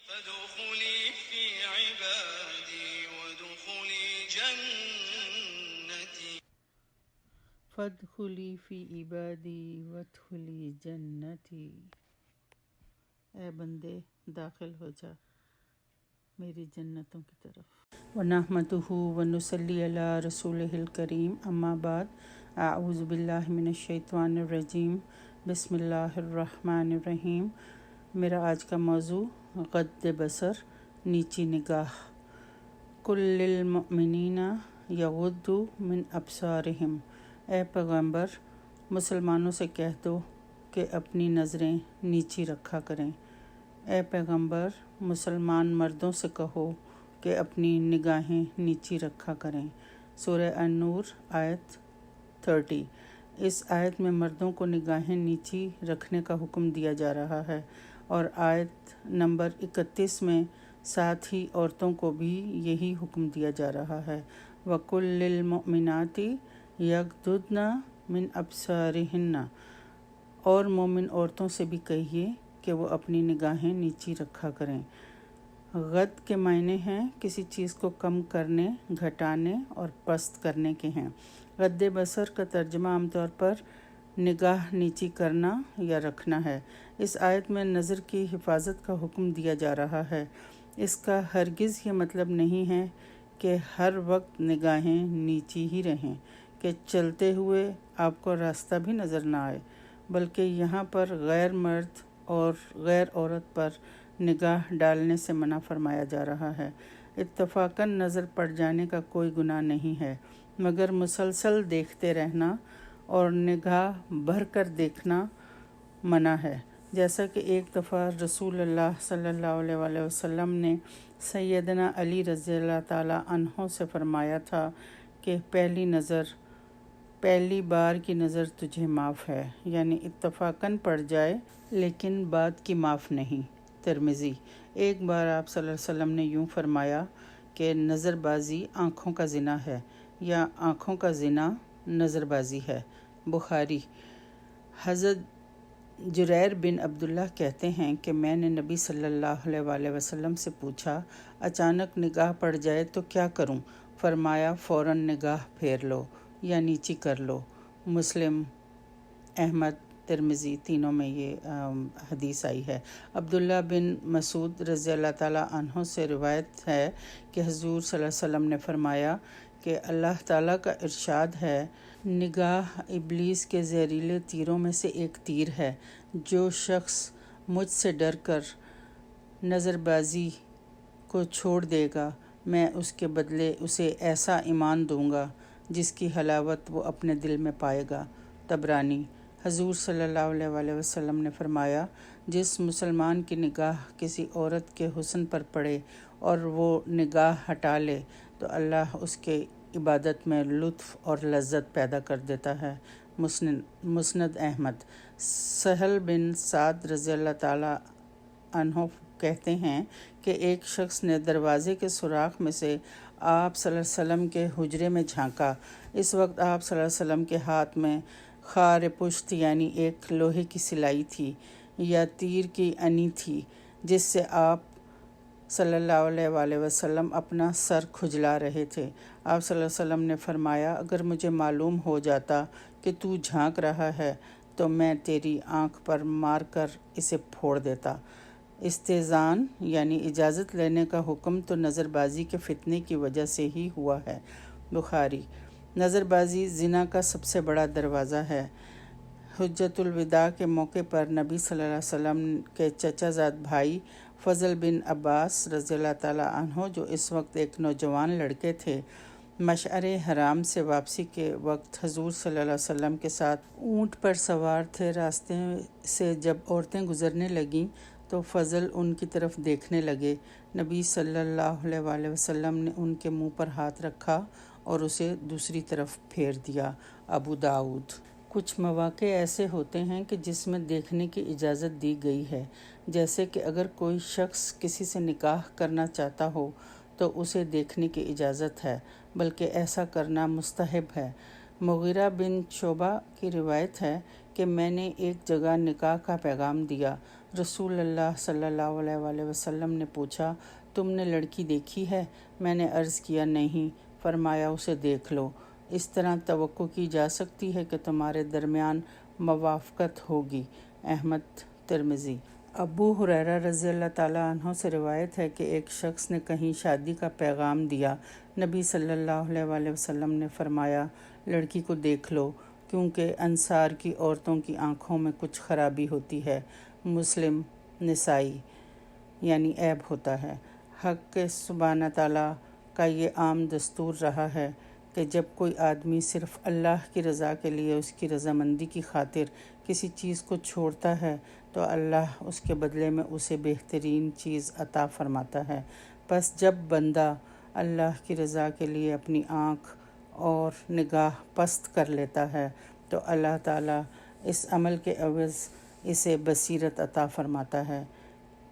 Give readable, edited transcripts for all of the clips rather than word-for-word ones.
فادخلی فی عبادی وادخلی جنتی فادخلی فی عبادی وادخلی جنتی، اے بندے داخل ہو جا میری جنتوں کی طرف۔ وَنَحْمَدُهُ وَنُصَلِّي عَلَىٰ رَسُولِهِ الْكَرِيمِ اما بعد، اعوذ باللہ من الشیطان الرجیم، بسم اللہ الرحمن الرحیم۔ میرا آج کا موضوع غض بصر، نیچی نگاہ۔ قُل لِّلْمُؤْمِنِينَ یغضوا من ابصارہم، اے پیغمبر مسلمانوں سے کہہ دو کہ اپنی نظریں نیچی رکھا کریں۔ اے پیغمبر مسلمان مردوں سے کہو کہ اپنی نگاہیں نیچی رکھا کریں۔ سورہ النور آیت 30۔ اس آیت میں مردوں کو نگاہیں نیچی رکھنے کا حکم دیا جا رہا ہے، اور آیت نمبر 31 میں ساتھ ہی عورتوں کو بھی یہی حکم دیا جا رہا ہے۔ وَقُل لِّلْمُؤْمِنَاتِ یغضضن من ابصارہن، اور مومن عورتوں سے بھی کہیے کہ وہ اپنی نگاہیں نیچی رکھا کریں۔ غض کے معنی ہیں کسی چیز کو کم کرنے، گھٹانے اور پست کرنے کے ہیں۔ غض بصر کا ترجمہ عام طور پر نگاہ نیچی کرنا یا رکھنا ہے۔ اس آیت میں نظر کی حفاظت کا حکم دیا جا رہا ہے۔ اس کا ہرگز یہ مطلب نہیں ہے کہ ہر وقت نگاہیں نیچی ہی رہیں، کہ چلتے ہوئے آپ کو راستہ بھی نظر نہ آئے، بلکہ یہاں پر غیر مرد اور غیر عورت پر نگاہ ڈالنے سے منع فرمایا جا رہا ہے۔ اتفاقاً نظر پڑ جانے کا کوئی گناہ نہیں ہے، مگر مسلسل دیکھتے رہنا اور نگاہ بھر کر دیکھنا منع ہے۔ جیسا کہ ایک دفعہ رسول اللہ صلی اللہ علیہ وآلہ وسلم نے سیدنا علی رضی اللہ تعالیٰ عنہ سے فرمایا تھا کہ پہلی بار کی نظر تجھے معاف ہے، یعنی اتفاقاً پڑ جائے لیکن بعد کی معاف نہیں۔ ترمذی۔ ایک بار آپ صلی اللہ علیہ وسلم نے یوں فرمایا کہ نظر بازی آنکھوں کا زنا ہے، یا آنکھوں کا زنا نظر بازی ہے۔ بخاری۔ حضرت جریر بن عبداللہ کہتے ہیں کہ میں نے نبی صلی اللہ علیہ وآلہ وسلم سے پوچھا، اچانک نگاہ پڑ جائے تو کیا کروں؟ فرمایا فوراً نگاہ پھیر لو یا نیچی کر لو۔ مسلم، احمد، ترمذی تینوں میں یہ حدیث آئی ہے۔ عبداللہ بن مسعود رضی اللہ تعالیٰ عنہ سے روایت ہے کہ حضور صلی اللہ علیہ وسلم نے فرمایا کہ اللہ تعالیٰ کا ارشاد ہے، نگاہ ابلیس کے زہریلے تیروں میں سے ایک تیر ہے۔ جو شخص مجھ سے ڈر کر نظر بازی کو چھوڑ دے گا، میں اس کے بدلے اسے ایسا ایمان دوں گا جس کی حلاوت وہ اپنے دل میں پائے گا۔ طبرانی۔ حضور صلی اللہ علیہ وآلہ وسلم نے فرمایا، جس مسلمان کی نگاہ کسی عورت کے حسن پر پڑے اور وہ نگاہ ہٹا لے تو اللہ اس کے عبادت میں لطف اور لذت پیدا کر دیتا ہے۔ مسند احمد۔ سہل بن سعد رضی اللہ تعالیٰ عنہ کہتے ہیں کہ ایک شخص نے دروازے کے سوراخ میں سے آپ صلی اللہ علیہ وسلم کے حجرے میں جھانکا۔ اس وقت آپ صلی اللہ علیہ وسلم کے ہاتھ میں خار پشت یعنی ایک لوہے کی سلائی تھی یا تیر کی انی تھی، جس سے آپ صلی اللہ علیہ وآلہ وسلم اپنا سر کھجلا رہے تھے۔ آپ صلی اللہ علیہ وسلم نے فرمایا، اگر مجھے معلوم ہو جاتا کہ تو جھانک رہا ہے تو میں تیری آنکھ پر مار کر اسے پھوڑ دیتا۔ استئذان یعنی اجازت لینے کا حکم تو نظر بازی کے فتنے کی وجہ سے ہی ہوا ہے۔ بخاری۔ نظر بازی زنا کا سب سے بڑا دروازہ ہے۔ حجۃ الوداع کے موقع پر نبی صلی اللہ علیہ وسلم کے چچا زاد بھائی فضل بن عباس رضی اللہ تعالیٰ عنہ، جو اس وقت ایک نوجوان لڑکے تھے، مشعر حرام سے واپسی کے وقت حضور صلی اللہ علیہ وسلم کے ساتھ اونٹ پر سوار تھے۔ راستے سے جب عورتیں گزرنے لگیں تو فضل ان کی طرف دیکھنے لگے۔ نبی صلی اللہ علیہ وآلہ وسلم نے ان کے منہ پر ہاتھ رکھا اور اسے دوسری طرف پھیر دیا۔ ابو داؤد۔ کچھ مواقع ایسے ہوتے ہیں کہ جس میں دیکھنے کی اجازت دی گئی ہے، جیسے کہ اگر کوئی شخص کسی سے نکاح کرنا چاہتا ہو تو اسے دیکھنے کی اجازت ہے، بلکہ ایسا کرنا مستحب ہے۔ مغیرہ بن شعبہ کی روایت ہے کہ میں نے ایک جگہ نکاح کا پیغام دیا رسول اللہ صلی اللہ علیہ وآلہ وسلم نے پوچھا، تم نے لڑکی دیکھی ہے؟ میں نے عرض کیا نہیں۔ فرمایا اسے دیکھ لو، اس طرح توقع کی جا سکتی ہے کہ تمہارے درمیان موافقت ہوگی۔ احمد، ترمذی۔ ابو ہریرہ رضی اللہ تعالیٰ عنہ سے روایت ہے کہ ایک شخص نے کہیں شادی کا پیغام دیا۔ نبی صلی اللہ علیہ وآلہ وسلم نے فرمایا، لڑکی کو دیکھ لو، کیونکہ انصار کی عورتوں کی آنکھوں میں کچھ خرابی ہوتی ہے۔ مسلم، نسائی، یعنی عیب ہوتا ہے۔ حق کے سبحانہ تعالیٰ کا یہ عام دستور رہا ہے کہ جب کوئی آدمی صرف اللہ کی رضا کے لیے اس کی رضامندی کی خاطر کسی چیز کو چھوڑتا ہے تو اللہ اس کے بدلے میں اسے بہترین چیز عطا فرماتا ہے۔ پس جب بندہ اللہ کی رضا کے لیے اپنی آنکھ اور نگاہ پست کر لیتا ہے تو اللہ تعالیٰ اس عمل کے عوض اسے بصیرت عطا فرماتا ہے،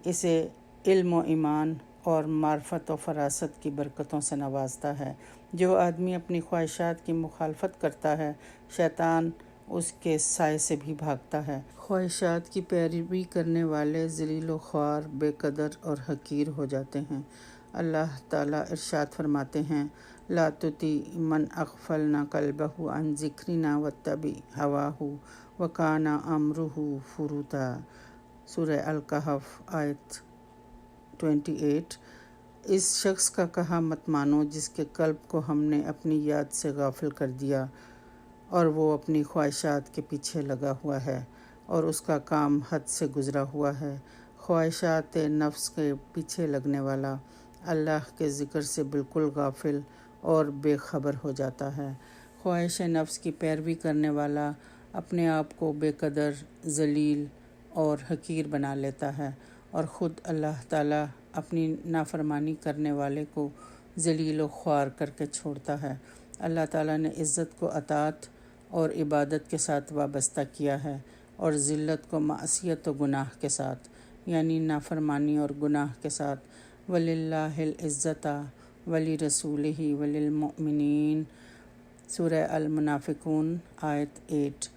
اسے علم و ایمان اور معرفت و فراست کی برکتوں سے نوازتا ہے۔ جو آدمی اپنی خواہشات کی مخالفت کرتا ہے، شیطان اس کے سائے سے بھی بھاگتا ہے۔ خواہشات کی پیروی کرنے والے ذلیل و خوار، بے قدر اور حقیر ہو جاتے ہیں۔ اللہ تعالیٰ ارشاد فرماتے ہیں، لا تطیع من اغفلنا قلبہ عن ذکرنا واتبع ہواہ وکان امرہ فرطا۔ سورہ الکہف، آیت 28۔ اس شخص کا کہا مت مانو جس کے قلب کو ہم نے اپنی یاد سے غافل کر دیا اور وہ اپنی خواہشات کے پیچھے لگا ہوا ہے اور اس کا کام حد سے گزرا ہوا ہے۔ خواہشات نفس کے پیچھے لگنے والا اللہ کے ذکر سے بالکل غافل اور بے خبر ہو جاتا ہے۔ خواہش نفس کی پیروی کرنے والا اپنے آپ کو بے قدر، ذلیل اور حقیر بنا لیتا ہے اور خود اللہ تعالیٰ اپنی نافرمانی کرنے والے کو ذلیل و خوار کر کے چھوڑتا ہے۔ اللہ تعالیٰ نے عزت کو اطاعت اور عبادت کے ساتھ وابستہ کیا ہے اور ذلت کو معصیت و گناہ کے ساتھ، یعنی نافرمانی اور گناہ کے ساتھ۔ وَلِلَّهِ الْعِزَّةُ وَلِرَسُولِهِ وَلِلْمُؤْمِنِينَ، سورہ المنافقون، آیت 8۔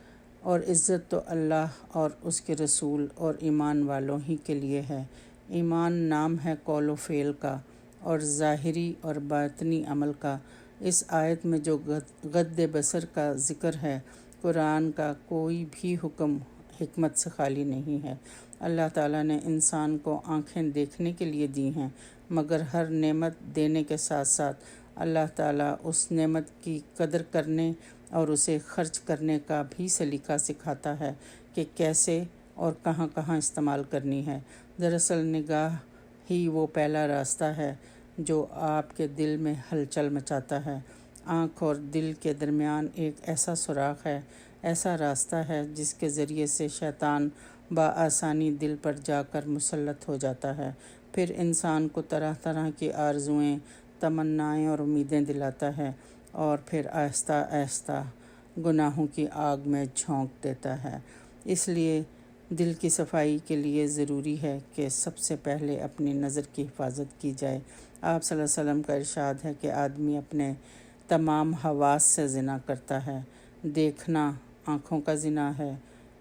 اور عزت تو اللہ اور اس کے رسول اور ایمان والوں ہی کے لیے ہے۔ ایمان نام ہے قول و فعل کا اور ظاہری اور باطنی عمل کا۔ اس آیت میں جو غض بصر کا ذکر ہے، قرآن کا کوئی بھی حکم حکمت سے خالی نہیں ہے۔ اللہ تعالیٰ نے انسان کو آنکھیں دیکھنے کے لیے دی ہیں، مگر ہر نعمت دینے کے ساتھ ساتھ اللہ تعالیٰ اس نعمت کی قدر کرنے اور اسے خرچ کرنے کا بھی سلیقہ سکھاتا ہے کہ کیسے اور کہاں کہاں استعمال کرنی ہے۔ دراصل نگاہ ہی وہ پہلا راستہ ہے جو آپ کے دل میں ہلچل مچاتا ہے۔ آنکھ اور دل کے درمیان ایک ایسا سوراخ ہے، ایسا راستہ ہے جس کے ذریعے سے شیطان بآسانی دل پر جا کر مسلط ہو جاتا ہے، پھر انسان کو طرح طرح کی آرزوئیں، تمنائیں اور امیدیں دلاتا ہے اور پھر آہستہ آہستہ گناہوں کی آگ میں جھونک دیتا ہے۔ اس لیے دل کی صفائی کے لیے ضروری ہے کہ سب سے پہلے اپنی نظر کی حفاظت کی جائے۔ آپ صلی اللہ علیہ وسلم کا ارشاد ہے کہ آدمی اپنے تمام حواس سے زنا کرتا ہے۔ دیکھنا آنکھوں کا زنا ہے،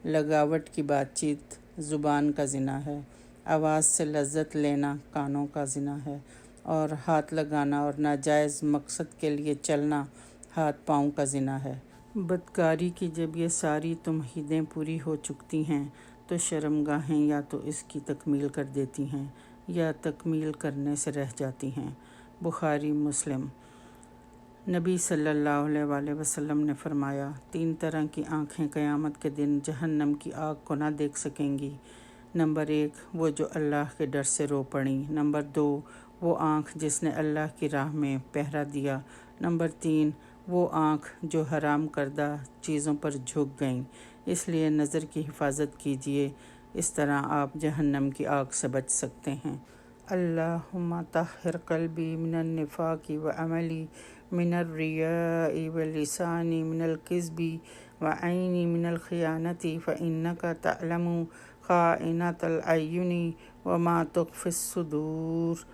لگاوٹ کی بات چیت زبان کا زنا ہے، آواز سے لذت لینا کانوں کا زنا ہے، اور ہاتھ لگانا اور ناجائز مقصد کے لیے چلنا ہاتھ پاؤں کا زنا ہے۔ بدکاری کی جب یہ ساری تمہیدیں پوری ہو چکتی ہیں تو شرمگاہیں یا تو اس کی تکمیل کر دیتی ہیں یا تکمیل کرنے سے رہ جاتی ہیں۔ بخاری، مسلم۔ نبی صلی اللہ علیہ وآلہ وسلم نے فرمایا، 3 طرح کی آنکھیں قیامت کے دن جہنم کی آگ کو نہ دیکھ سکیں گی۔ نمبر 1، وہ جو اللہ کے ڈر سے رو پڑیں۔ نمبر 2، وہ آنکھ جس نے اللہ کی راہ میں پہرا دیا۔ نمبر 3، وہ آنکھ جو حرام کردہ چیزوں پر جھک گئیں۔ اس لیے نظر کی حفاظت کیجیے، اس طرح آپ جہنم کی آگ سے بچ سکتے ہیں۔ اللہم طہر قلبی من النفاق وعملی من الریاء ولسانی من الکذب وعینی من الخیانت فإنک تعلم خائنۃ الأعین وما تخفی الصدور۔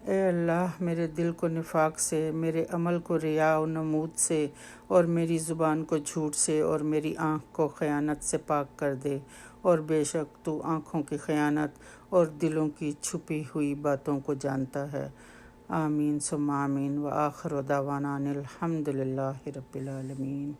اے اللہ میرے دل کو نفاق سے، میرے عمل کو ریا و نمود سے، اور میری زبان کو جھوٹ سے، اور میری آنکھ کو خیانت سے پاک کر دے، اور بے شک تو آنکھوں کی خیانت اور دلوں کی چھپی ہوئی باتوں کو جانتا ہے۔ آمین ثم آمین، وآخر دعوانا ان الحمد للہ رب العالمین۔